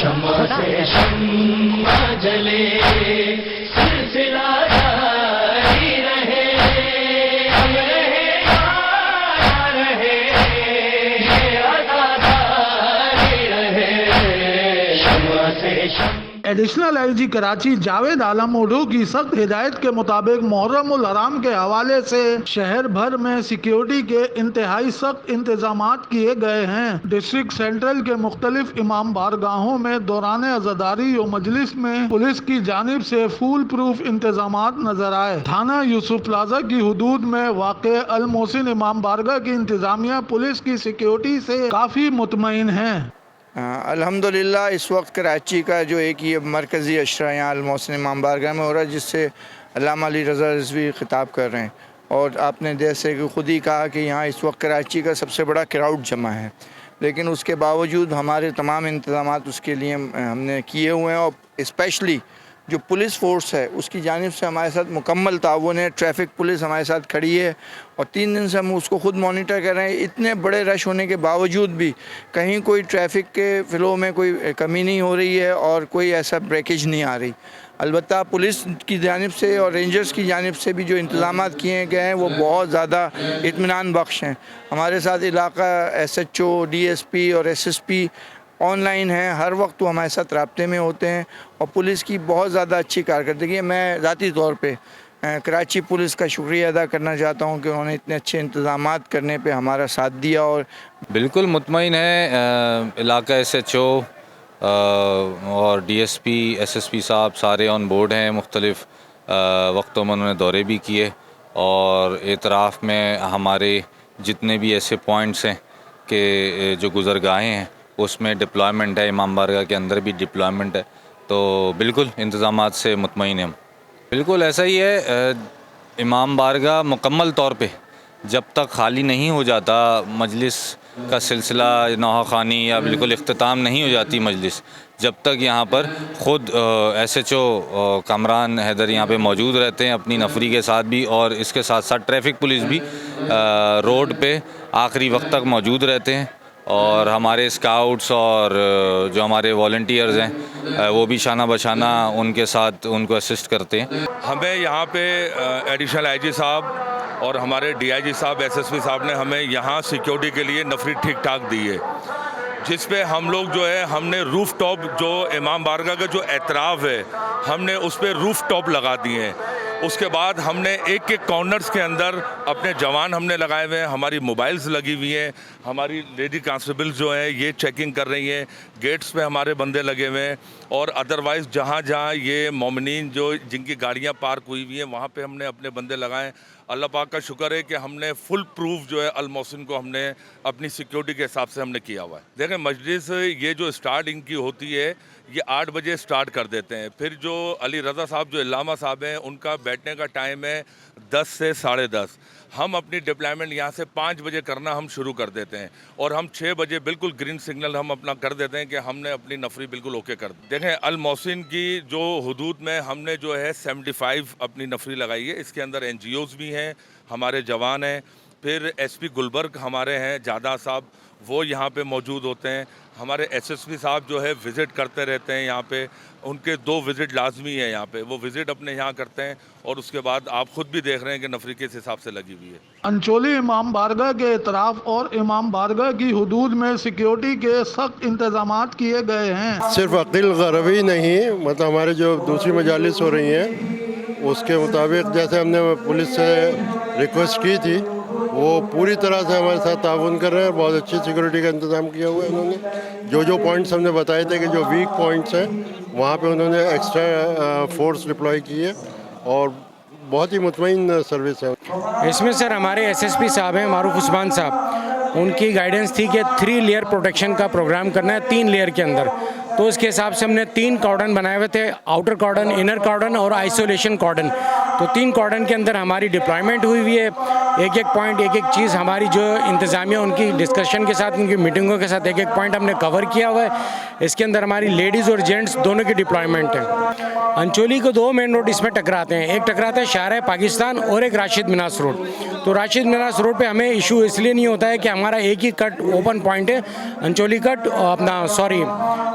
شمع سے شمع جلے سلسلہ جاری رہے ہم رہے یا رہے یہ عزاداری رہے شمع سے شمع۔ ایڈیشنل آئی جی کراچی جاوید عالم اردو کی سخت ہدایت کے مطابق محرم الحرام کے حوالے سے شہر بھر میں سیکیورٹی کے انتہائی سخت انتظامات کیے گئے ہیں۔ ڈسٹرکٹ سینٹرل کے مختلف امام بارگاہوں میں دوران عزاداری و مجلس میں پولیس کی جانب سے فول پروف انتظامات نظر آئے۔ تھانہ یوسف پلازا کی حدود میں واقع المحسن امام بارگاہ کی انتظامیہ پولیس کی سیکیورٹی سے کافی مطمئن ہیں۔ الحمدللہ اس وقت کراچی کا جو ایک یہ مرکزی اشرا یہاں المحسن امام بارگاہ میں ہو رہا ہے، جس سے علامہ علی رضا رضوی خطاب کر رہے ہیں، اور آپ نے جیسے کہ خود ہی کہا کہ یہاں اس وقت کراچی کا سب سے بڑا کراؤڈ جمع ہے، لیکن اس کے باوجود ہمارے تمام انتظامات اس کے لیے ہم نے کیے ہوئے ہیں، اور اسپیشلی جو پولیس فورس ہے اس کی جانب سے ہمارے ساتھ مکمل تعاون ہے۔ ٹریفک پولیس ہمارے ساتھ کھڑی ہے، اور 3 دن سے ہم اس کو خود مانیٹر کر رہے ہیں۔ اتنے بڑے رش ہونے کے باوجود بھی کہیں کوئی ٹریفک کے فلو میں کوئی کمی نہیں ہو رہی ہے، اور کوئی ایسا بریکیج نہیں آ رہی۔ البتہ پولیس کی جانب سے اور رینجرز کی جانب سے بھی جو انتظامات کیے گئے ہیں وہ بہت زیادہ اطمینان بخش ہیں۔ ہمارے ساتھ علاقہ S H O, D S P اور S S P online ہیں، ہر وقت وہ ہمارے ساتھ رابطے میں ہوتے ہیں، اور پولیس کی بہت زیادہ اچھی کارکردگی ہے۔ میں ذاتی طور پہ کراچی پولیس کا شکریہ ادا کرنا چاہتا ہوں کہ انہوں نے اتنے اچھے انتظامات کرنے پہ ہمارا ساتھ دیا۔ اور بالکل مطمئن ہے، علاقہ ایس ایچ او اور ڈی ایس پی، ایس ایس پی صاحب سارے آن بورڈ ہیں۔ مختلف وقتوں میں انہوں نے دورے بھی کیے، اور اعتراف میں ہمارے جتنے بھی ایسے پوائنٹس ہیں کہ جو گزرگاہیں ہیں اس میں ڈپلائمنٹ ہے، امام بارگاہ کے اندر بھی ڈپلائمنٹ ہے، تو بالکل انتظامات سے مطمئن ہیں ہم۔ بالکل ایسا ہی ہے، امام بارگاہ مکمل طور پہ جب تک خالی نہیں ہو جاتا، مجلس کا سلسلہ نوحہ خوانی یا بالکل اختتام نہیں ہو جاتی مجلس، جب تک یہاں پر خود S H O Kamran Haider یہاں پہ موجود رہتے ہیں اپنی نفری کے ساتھ بھی، اور اس کے ساتھ ساتھ ٹریفک پولیس بھی روڈ پہ آخری وقت تک موجود رہتے ہیں، اور ہمارے اسکاؤٹس اور جو ہمارے والنٹیئرز ہیں وہ بھی شانہ بشانہ ان کے ساتھ ان کو اسسٹ کرتے ہیں۔ ہمیں یہاں پہ ایڈیشنل آئی جی صاحب اور ہمارے ڈی آئی جی صاحب، ایس ایس پی صاحب نے ہمیں یہاں سیکیورٹی کے لیے نفری ٹھیک ٹھاک دی ہے، جس پہ ہم لوگ جو ہے ہم نے روف ٹاپ جو امام بارگاہ کا جو اعتراف ہے ہم نے اس پہ روف ٹاپ لگا دیے ہیں۔ اس کے بعد ہم نے ایک ایک کارنرز کے اندر اپنے جوان ہم نے لگائے ہوئے ہیں، ہماری موبائلز لگی ہوئی ہیں، ہماری لیڈی کانسٹیبلز جو ہیں یہ چیکنگ کر رہی ہیں، گیٹس پہ ہمارے بندے لگے ہوئے ہیں، اور ادروائز جہاں جہاں یہ مومنین جو جن کی گاڑیاں پارک ہوئی ہوئی ہیں وہاں پہ ہم نے اپنے بندے لگائے ہیں۔ اللہ پاک کا شکر ہے کہ ہم نے فل پروف جو ہے المحسن کو ہم نے اپنی سیکیورٹی کے حساب سے ہم نے کیا ہوا ہے۔ دیکھیں مجلس یہ جو اسٹارٹ ان کی ہوتی ہے یہ 8 بجے اسٹارٹ کر دیتے ہیں، پھر جو علی رضا صاحب جو علامہ صاحب ہیں ان کا بیٹھنے کا ٹائم ہے 10 سے 10:30۔ ہم اپنی ڈپلائمنٹ یہاں سے 5 بجے کرنا ہم شروع کر دیتے ہیں، اور ہم 6 بجے بالکل گرین سگنل ہم اپنا کر دیتے ہیں کہ ہم نے اپنی نفری بالکل اوکے کر دی۔ دیکھیں المحسن کی جو حدود میں ہم نے جو ہے 75 اپنی نفری لگائی ہے، اس کے اندر این جی اوز بھی ہیں، ہمارے جوان ہیں، پھر ایس پی گلبرگ ہمارے ہیں جادہ صاحب، وہ یہاں پہ موجود ہوتے ہیں، ہمارے ایس ایس پی صاحب جو ہے وزٹ کرتے رہتے ہیں یہاں پہ، ان کے 2 وزٹ لازمی ہیں یہاں پہ، وہ وزٹ اپنے یہاں کرتے ہیں، اور اس کے بعد آپ خود بھی دیکھ رہے ہیں کہ نفری کس حساب سے لگی ہوئی ہے۔ انچولی امام بارگاہ کے اطراف اور امام بارگاہ کی حدود میں سیکیورٹی کے سخت انتظامات کیے گئے ہیں۔ صرف عقیل غروی نہیں، مطلب ہمارے جو دوسری مجالس ہو رہی ہیں اس کے مطابق جیسے ہم نے پولیس سے ریکویسٹ کی تھی وہ پوری طرح سے ہمارے ساتھ تعاون کر رہے ہیں، بہت اچھی سیکورٹی کا انتظام کیا ہوا ہے انہوں نے۔ جو پوائنٹس ہم نے بتائے تھے کہ جو ویک پوائنٹس ہیں وہاں پہ انہوں نے ایکسٹرا فورس ڈپلائی کی ہے، اور بہت ہی مطمئن سروس ہے۔ اس میں سر ہمارے ایس ایس پی صاحب ہیں معروف عثمان صاحب، ان کی گائیڈنس تھی کہ 3 لیئر پروٹیکشن کا پروگرام کرنا ہے 3 لیئر کے اندر، تو اس کے حساب سے ہم نے 3 کارڈن بنائے ہوئے تھے، آؤٹر کارڈن، انر کارڈن اور آئسولیشن کارڈن۔ تو 3 کارڈن کے اندر ہماری ڈپلائمنٹ ہوئی ہوئی ہے، ایک ایک پوائنٹ ایک ایک چیز ہماری جو انتظامیہ ان کی ڈسکشن کے ساتھ ان کی میٹنگوں کے ساتھ ایک ایک پوائنٹ ہم نے کور کیا ہوا ہے۔ اس کے اندر ہماری لیڈیز اور جینٹس دونوں کی ڈپلائمنٹ ہے۔ انچولی کو 2 مین روڈ اس میں ٹکراتے ہیں، ایک ٹکراتا ہے شارع پاکستان اور ایک راشد مناس روڈ۔ تو راشد مناس روڈ پہ ہمیں ایشو اس لیے نہیں ہوتا ہے کہ ہمارا ایک ہی کٹ اوپن پوائنٹ ہے، انچولی کٹ اپنا